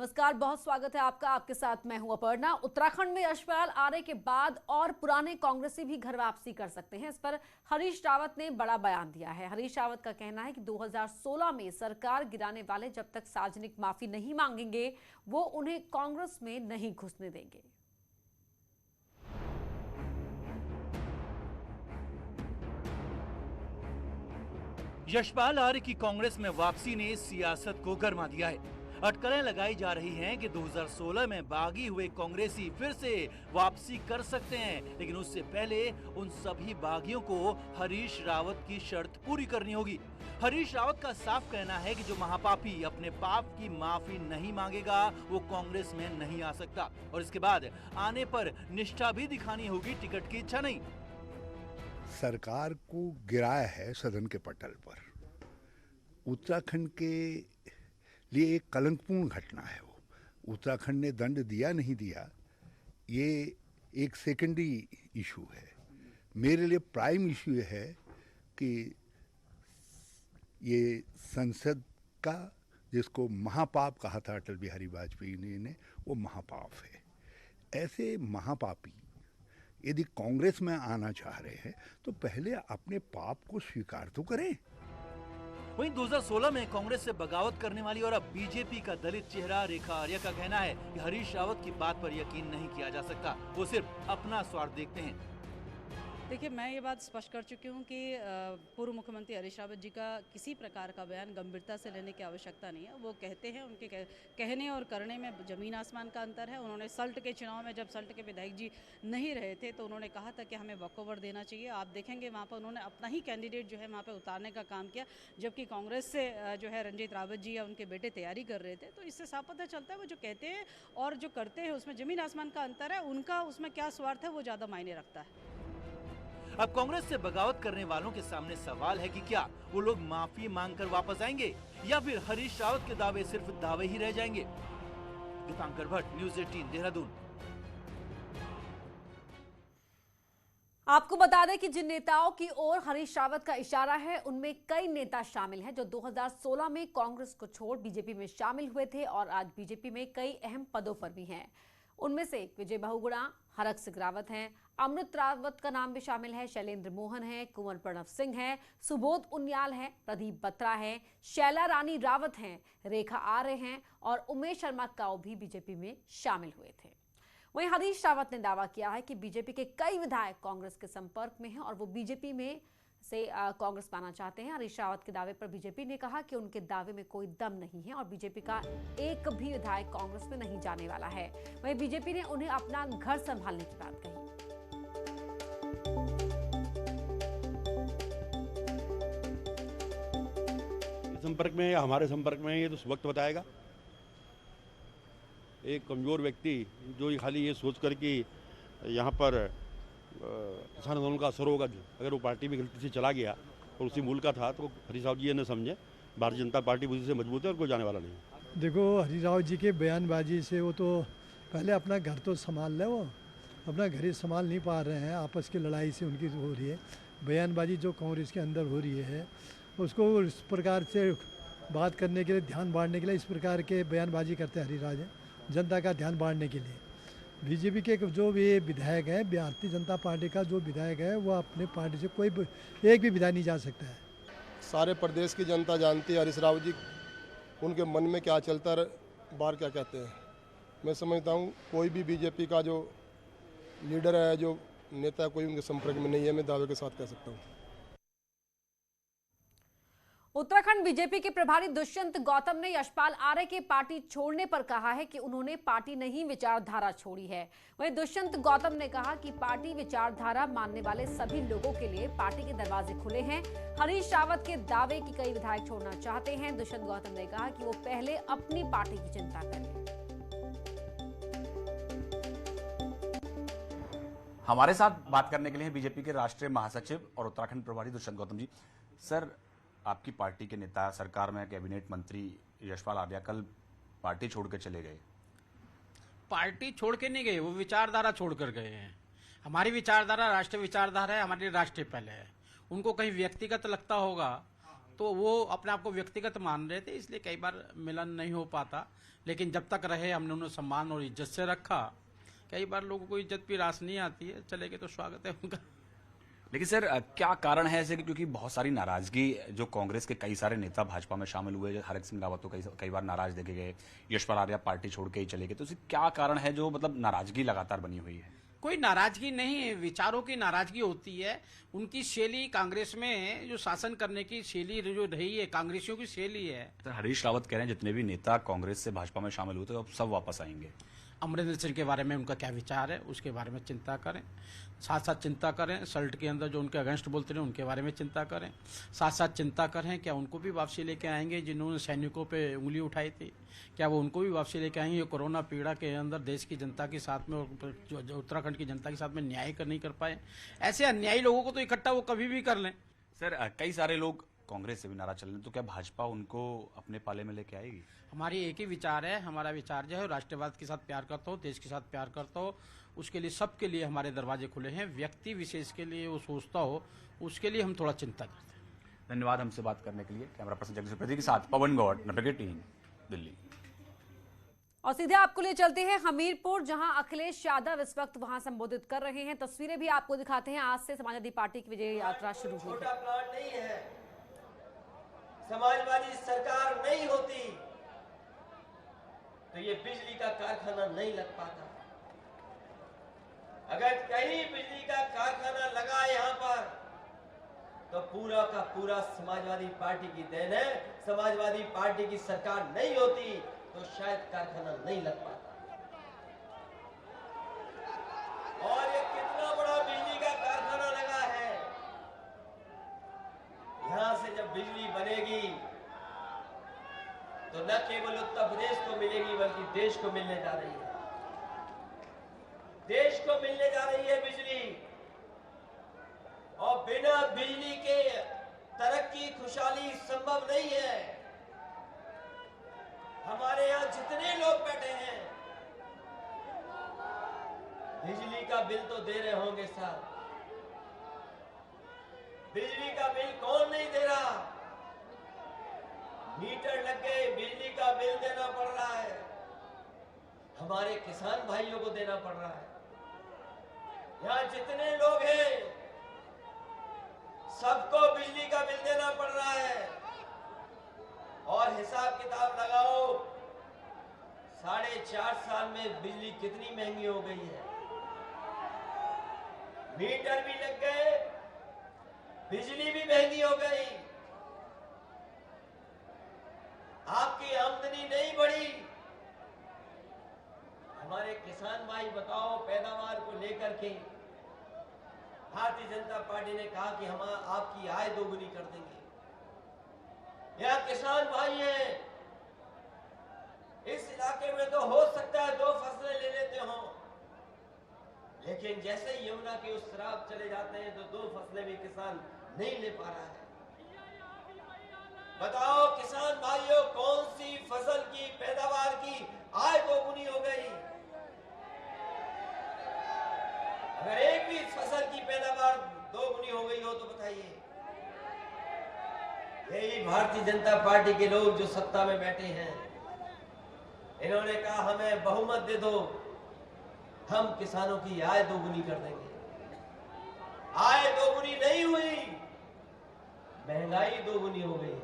नमस्कार, बहुत स्वागत है आपका। आपके साथ मैं हूं अपर्णा। उत्तराखंड में यशपाल आर्य के बाद और पुराने कांग्रेसी भी घर वापसी कर सकते हैं, इस पर हरीश रावत ने बड़ा बयान दिया है। हरीश रावत का कहना है कि 2016 में सरकार गिराने वाले जब तक सार्वजनिक माफी नहीं मांगेंगे वो उन्हें कांग्रेस में नहीं घुसने देंगे। यशपाल आर्य की कांग्रेस में वापसी ने सियासत को गरमा दिया है। अटकलें लगाई जा रही हैं कि 2016 में बागी हुए कांग्रेसी फिर से वापसी कर सकते हैं, लेकिन उससे पहले उन सभी बागियों को हरीश रावत की शर्त पूरी करनी होगी। हरीश रावत का साफ कहना है कि जो महापापी अपने पाप की माफी नहीं मांगेगा वो कांग्रेस में नहीं आ सकता, और इसके बाद आने पर निष्ठा भी दिखानी होगी, टिकट की इच्छा नहीं। सरकार को गिराया है सदन के पटल पर। उत्तराखंड के लिए एक कलंकपूर्ण घटना है वो। उत्तराखंड ने दंड दिया नहीं दिया ये एक सेकेंडरी इशू है। मेरे लिए प्राइम इशू है कि ये संसद का जिसको महापाप कहा था अटल बिहारी वाजपेयी ने, वो महापाप है। ऐसे महापापी यदि कांग्रेस में आना चाह रहे हैं तो पहले अपने पाप को स्वीकार तो करें। वहीं 2016 में कांग्रेस से बगावत करने वाली और अब बीजेपी का दलित चेहरा रेखा आर्या का कहना है कि हरीश रावत की बात पर यकीन नहीं किया जा सकता, वो सिर्फ अपना स्वार्थ देखते हैं। देखिए, मैं ये बात स्पष्ट कर चुकी हूँ कि पूर्व मुख्यमंत्री हरीश रावत जी का किसी प्रकार का बयान गंभीरता से लेने की आवश्यकता नहीं है। वो कहते हैं, उनके कहने और करने में ज़मीन आसमान का अंतर है। उन्होंने सल्ट के चुनाव में जब सल्ट के विधायक जी नहीं रहे थे तो उन्होंने कहा था कि हमें वॉकओवर देना चाहिए। आप देखेंगे वहाँ पर उन्होंने अपना ही कैंडिडेट जो है वहाँ पर उतारने का काम किया, जबकि कांग्रेस से जो है रंजीत रावत जी या उनके बेटे तैयारी कर रहे थे। तो इससे साफ पता चलता है वो जो कहते हैं और जो करते हैं उसमें ज़मीन आसमान का अंतर है। उनका उसमें क्या स्वार्थ है वो ज़्यादा मायने रखता है। अब कांग्रेस से बगावत करने वालों के सामने सवाल है कि क्या वो लोग माफी मांगकर वापस आएंगे या फिर हरीश रावत के दावे सिर्फ दावे ही रह जाएंगे। दीपांकर भट्ट, न्यूज़ 18 देहरादून। आपको बता दें कि जिन नेताओं की ओर हरीश रावत का इशारा है उनमें कई नेता शामिल हैं जो 2016 में कांग्रेस को छोड़ बीजेपी में शामिल हुए थे और आज बीजेपी में कई अहम पदों पर भी हैं। उनमें से विजय बहुगुणा, हरक सिंह रावत हैं, अमृत रावत का नाम भी शामिल है, शैलेंद्र मोहन है, कुंवर प्रणव सिंह है, सुबोध उनियाल है, प्रदीप बत्रा है, शैला रानी रावत हैं, रेखा आर्य हैं और उमेश शर्मा काऊ भी बीजेपी में शामिल हुए थे। वहीं हरीश रावत ने दावा किया है कि बीजेपी के कई विधायक कांग्रेस के संपर्क में हैं और वो बीजेपी में से कांग्रेस पाना चाहते हैं। हरीश रावत के दावे पर बीजेपी ने कहा कि उनके दावे में कोई दम नहीं है और बीजेपी का एक भी विधायक कांग्रेस में नहीं जाने वाला है। वहीं बीजेपी ने उन्हें अपना घर संभालने की बात कही। संपर्क में या हमारे संपर्क में ये तो वक्त बताएगा। एक कमजोर व्यक्ति जो खाली ये सोच कर कि यहाँ पर किसान आंदोलन का असर होगा, अगर वो पार्टी में गलती से चला गया और उसी मूल का था तो हरीश रावत जी ये न समझे भारतीय जनता पार्टी बुद्धि से मजबूत है और कोई जाने वाला नहीं। देखो, हरीश रावत जी के बयानबाजी से वो तो पहले अपना घर तो संभाल ले, वो अपना घर ही संभाल नहीं पा रहे हैं। आपस की लड़ाई से उनकी हो रही है। बयानबाजी जो कांग्रेस के अंदर हो रही है उसको इस प्रकार से बात करने के लिए, ध्यान बांटने के लिए इस प्रकार के बयानबाजी करते हैं हरीश रावत, जनता का ध्यान बांटने के लिए। बीजेपी के जो भी विधायक है, भारतीय जनता पार्टी का जो विधायक है वो अपने पार्टी से कोई एक भी विधायक नहीं जा सकता है। सारे प्रदेश की जनता जानती है हरीश रावत जी उनके मन में क्या चलता है, बाहर क्या कहते हैं। मैं समझता हूँ कोई भी बीजेपी का जो लीडर है, जो नेता, कोई उनके संपर्क में नहीं है, मैं दावे के साथ कह सकता हूँ। उत्तराखंड बीजेपी के प्रभारी दुष्यंत गौतम ने यशपाल आर्य के पार्टी छोड़ने पर कहा है कि उन्होंने पार्टी नहीं विचारधारा छोड़ी है। वहीं दुष्यंत गौतम ने कहा कि पार्टी विचारधारा मानने वाले सभी लोगों के लिए पार्टी के दरवाजे खुले हैं। हरीश रावत के दावे कि कई विधायक छोड़ना चाहते हैं, दुष्यंत गौतम ने कहा कि वो पहले अपनी पार्टी की चिंता करें। हमारे साथ बात करने के लिए बीजेपी के राष्ट्रीय महासचिव और उत्तराखंड प्रभारी दुष्यंत गौतम जी। सर, आपकी पार्टी के नेता, सरकार में कैबिनेट मंत्री यशपाल आर्य कल पार्टी छोड़ के चले गए। पार्टी छोड़ के नहीं गए, वो विचारधारा छोड़ कर गए हैं। हमारी विचारधारा राष्ट्रीय विचारधारा है, हमारी राष्ट्रीय पहले है। उनको कहीं व्यक्तिगत लगता होगा तो वो अपने आप को व्यक्तिगत मान रहे थे, इसलिए कई बार मिलन नहीं हो पाता। लेकिन जब तक रहे हमने उन्हें सम्मान और इज्जत से रखा। कई बार लोगों को इज्जत भी रास नहीं आती है, चले गए तो स्वागत है उनका। लेकिन सर क्या कारण है ऐसे कि क्योंकि बहुत सारी नाराजगी जो कांग्रेस के कई सारे नेता भाजपा में शामिल हुए, हरक सिंह रावत को कई बार नाराज देखे गए, यशपाल आर्या पार्टी छोड़ के ही चले गए, तो उसे क्या कारण है जो मतलब नाराजगी लगातार बनी हुई है? कोई नाराजगी नहीं है, विचारों की नाराजगी होती है। उनकी शैली कांग्रेस में जो शासन करने की शैली जो रही है, कांग्रेसियों की शैली है। सर हरीश रावत कह रहे हैं जितने भी नेता कांग्रेस से भाजपा में शामिल हुए थे अब सब वापस आएंगे। अमरिंदर सिंह के बारे में उनका क्या विचार है उसके बारे में चिंता करें, साथ साथ चिंता करें सल्ट के अंदर जो उनके अगेंस्ट बोलते रहे उनके बारे में चिंता करें, साथ साथ चिंता करें क्या उनको भी वापसी लेके आएंगे जिन्होंने सैनिकों पे उंगली उठाई थी, क्या वो उनको भी वापसी लेके आएंगे? कोरोना पीड़ा के अंदर देश की जनता के साथ में और जो उत्तराखंड की जनता के साथ में न्याय नहीं कर पाए, ऐसे अन्यायी लोगों को तो इकट्ठा वो कभी भी कर लें। सर कई सारे लोग कांग्रेस से भी नाराज चल रहे हैं, तो क्या भाजपा उनको अपने पाले में लेके आएगी? हमारी एक ही विचार है, हमारा विचार जो है राष्ट्रवाद के साथ प्यार करता हो, देश के साथ प्यार करता हो, उसके लिए सबके लिए हमारे दरवाजे खुले हैं। व्यक्ति विशेष के लिए वो सोचता हो उसके लिए हम थोड़ा चिंता करते हैं। धन्यवाद हमसे बात करने के लिए। कैमरा पर्सन जगदीश प्रदीप के साथ पवन गौड़, नटबरगढ़ टीवी, दिल्ली। और सीधे आपको ले चलते हैं हमीरपुर, जहां अखिलेश यादव इस वक्त वहां संबोधित कर रहे हैं। तस्वीरें भी आपको दिखाते हैं। आज से समाजवादी पार्टी की विजय यात्रा शुरू हुई है। प्लान नहीं है, समाजवादी सरकार नहीं होती तो ये बिजली का कारखाना नहीं लग पाता। अगर कहीं बिजली का कारखाना लगा यहाँ पर तो पूरा का पूरा समाजवादी पार्टी की देन है। समाजवादी पार्टी की सरकार नहीं होती तो शायद कारखाना नहीं लग पाता। और ये कितना बड़ा बिजली का कारखाना लगा है। यहां से जब बिजली बनेगी तो न केवल उत्तर प्रदेश को मिलेगी बल्कि देश को मिलने जा रही है। देश को मिलने जा रही है बिजली। और बिना बिजली के तरक्की खुशहाली संभव नहीं है। हमारे यहां जितने लोग बैठे हैं बिजली का बिल तो दे रहे होंगे साहब। बिजली का बिल कौन नहीं दे रहा? मीटर लग गए, बिजली का बिल देना पड़ रहा है। हमारे किसान भाइयों को देना पड़ रहा है। यहां जितने लोग हैं सबको बिजली का बिल देना पड़ रहा है। और हिसाब किताब लगाओ, 4.5 साल में बिजली कितनी महंगी हो गई है। मीटर भी लग गए, बिजली भी महंगी हो गई। आपकी आमदनी नहीं बढ़ी। हमारे किसान भाई बताओ, पैदावार को लेकर के भारतीय जनता पार्टी ने कहा कि हम आपकी आय दोगुनी कर देंगे। यह किसान भाई हैं, इस इलाके में तो हो सकता है 2 फसलें ले लेते हो, लेकिन जैसे ही यमुना के उस तरफ चले जाते हैं तो 2 फसलें भी किसान नहीं ले पा रहा है। बताओ किसान भाइयों, कौन सी फसल की पैदावार की आय दोगुनी हो गई? अगर एक भी फसल की पैदावार दोगुनी हो गई हो तो बताइए। यही भारतीय जनता पार्टी के लोग जो सत्ता में बैठे हैं, इन्होंने कहा हमें बहुमत दे दो, हम किसानों की आय दोगुनी कर देंगे। आय दोगुनी नहीं हुई, महंगाई दोगुनी हो गई।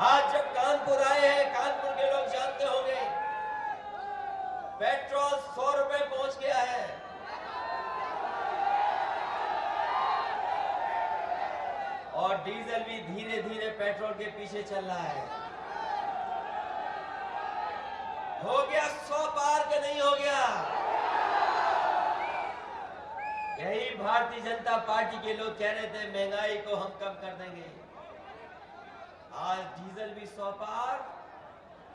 आज जब कानपुर आए हैं, कानपुर के लोग जानते होंगे पेट्रोल 100 रुपए पहुंच गया है। और डीजल भी धीरे धीरे पेट्रोल के पीछे चल रहा है। हो गया 100 पार के नहीं हो गया। यही भारतीय जनता पार्टी के लोग कह रहे थे महंगाई को हम कम कर देंगे। आज डीजल भी 100 पार,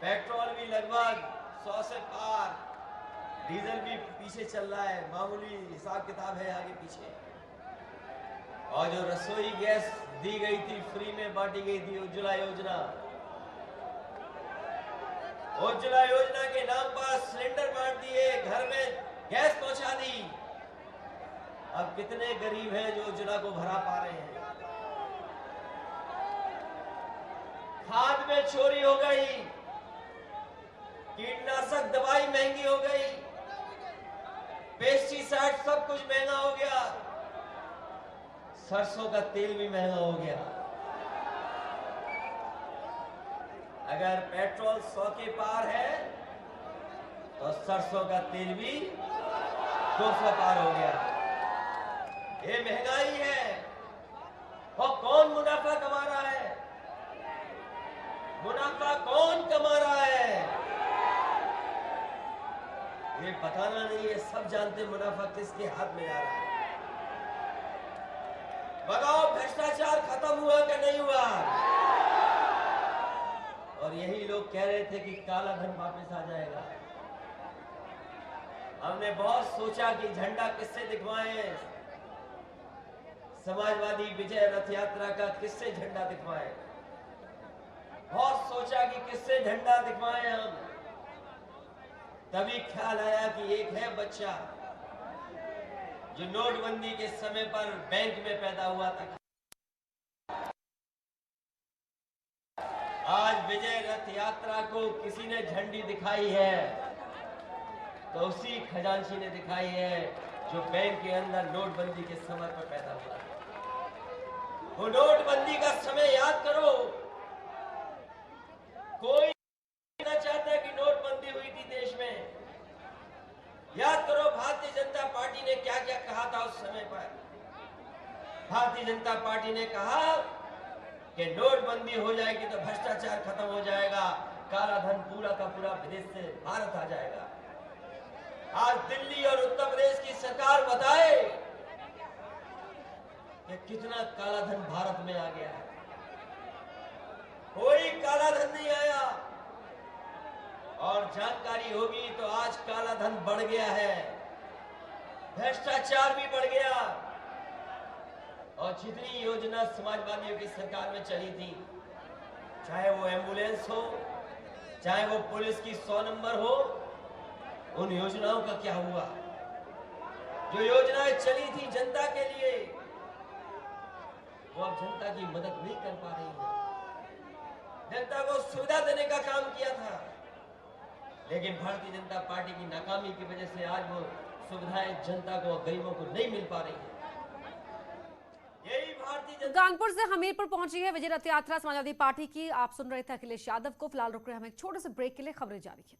पेट्रोल भी लगभग 100 से पार, डीजल भी पीछे चल रहा है। मामूली हिसाब किताब है आगे पीछे। और जो रसोई गैस दी गई थी, फ्री में बांटी गई थी, उज्ज्वला योजना, उज्ज्वला योजना के नाम पर सिलेंडर बांट दिए, घर में गैस पहुंचा दी। अब कितने गरीब हैं जो उज्ज्वला को भरा पा रहे हैं? में चोरी हो गई, कीटनाशक दवाई महंगी हो गई, पेस्टिसाइड सब कुछ महंगा हो गया, सरसों का तेल भी महंगा हो गया। अगर पेट्रोल 100 के पार है तो सरसों का तेल भी 200 पार हो गया। ये महंगाई है और कौन मुनाफा कमा रहा है? मुनाफा कौन कमा रहा है? ये बताना नहीं है, सब जानते मुनाफा किसके हाथ में जा रहा है। बताओ भ्रष्टाचार खत्म हुआ कि नहीं हुआ? और यही लोग कह रहे थे कि काला धन वापस आ जाएगा। हमने बहुत सोचा कि झंडा किससे दिखवाएं, समाजवादी विजय रथ यात्रा का किससे झंडा दिखवाएं। बहुत सोचा कि किससे झंडा दिखवाएं हम। तभी ख्याल आया कि एक है बच्चा जो नोटबंदी के समय पर बैंक में पैदा हुआ था। आज विजय रथ यात्रा को किसी ने झंडी दिखाई है तो उसी खजांची ने दिखाई है जो बैंक के अंदर नोटबंदी के समय पर पैदा हुआ। वो नोटबंदी का समय याद करो। कोई ना चाहता कि नोटबंदी हुई थी देश में। याद करो भारतीय जनता पार्टी ने क्या क्या कहा था उस समय पर। भारतीय जनता पार्टी ने कहा कि नोटबंदी हो जाएगी तो भ्रष्टाचार खत्म हो जाएगा, काला धन पूरा का पूरा विदेश से भारत आ जाएगा। आज दिल्ली और उत्तर प्रदेश की सरकार बताए कि कितना काला धन भारत में आ गया है। कोई काला धन नहीं आया और जानकारी होगी तो आज काला धन बढ़ गया है, भ्रष्टाचार भी बढ़ गया। और जितनी योजना समाजवादियों की सरकार में चली थी, चाहे वो एम्बुलेंस हो, चाहे वो पुलिस की 100 नंबर हो, उन योजनाओं का क्या हुआ? जो योजनाएं चली थी जनता के लिए, वो अब जनता की मदद नहीं कर पा रही है। जनता को सुविधा देने का काम किया था, लेकिन भारतीय जनता पार्टी की नाकामी की वजह से आज वो सुविधाएं जनता को, गरीबों को नहीं मिल पा रही है। यही भारतीय कानपुर से हमीरपुर पहुंची है विजय रथ यात्रा समाजवादी पार्टी की। आप सुन रहे थे अखिलेश यादव को। फिलहाल रुक रहे हम एक छोटे से ब्रेक के लिए। खबरें जारी है।